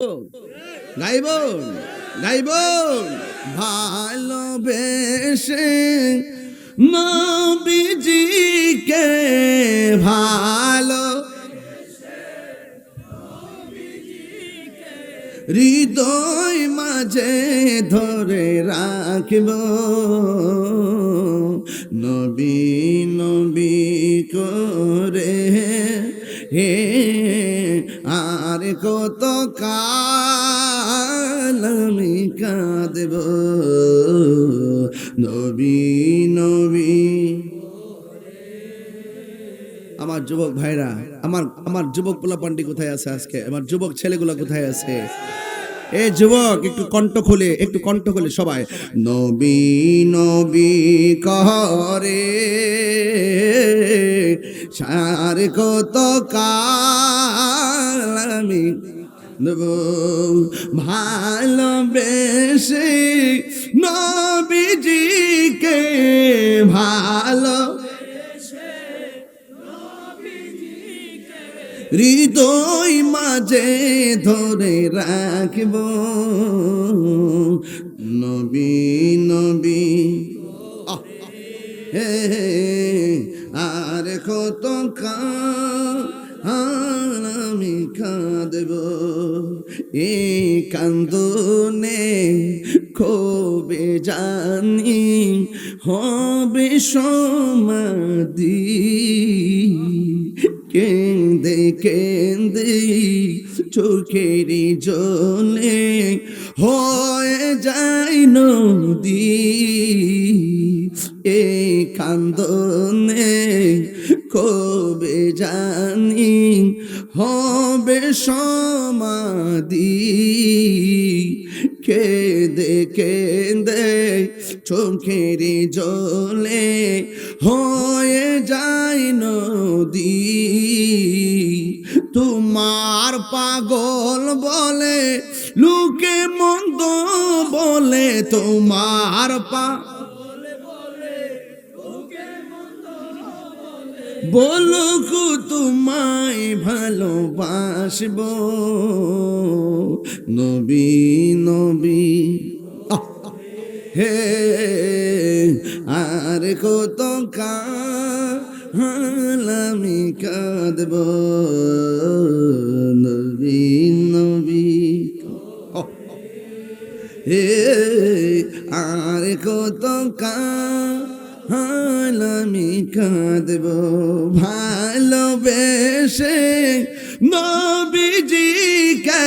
গাইব গাইব ভালোবেসে নবীজিকে ভালো হৃদয় মাঝে ধরে রাখব নবী নবী করে হে আর কত কাল আমি কাঁদব নবী নবী। আমার যুবক ভাইরা, আমার যুবক পোলাপান্ডি কোথায় আছে আজকে? আমার যুবক ছেলেগুলো কোথায় আছে? এ যুবক একটু কণ্ঠ খুলে সবাই নবী নবী করে সার কত কাল আমি ভালোবেসে নবীজিকে ভালো হৃদয় মাঝে ধরে রাখব নবী নবী হে আর কত আমি কাঁদব এ কান্দনে কবে জানি হবে সমাধি কেন্দে কেন্দে চোখেরই জলে হয়ে যায় নদী এ কান্দনে কবে জানি হবে সমাধি কেঁদে কেঁদে চোখেরই জলে হয়ে যায় নদী তোমার পাগল বলে লোকে মন্দ বলে তোমার বলুক তোমায় ভালোবাসব নবী নবী হে আর কত কাল আমি কাঁদব নবী নবী হে আর কত কাল আমি কাঁদব ভালোবেসে নবীজিকে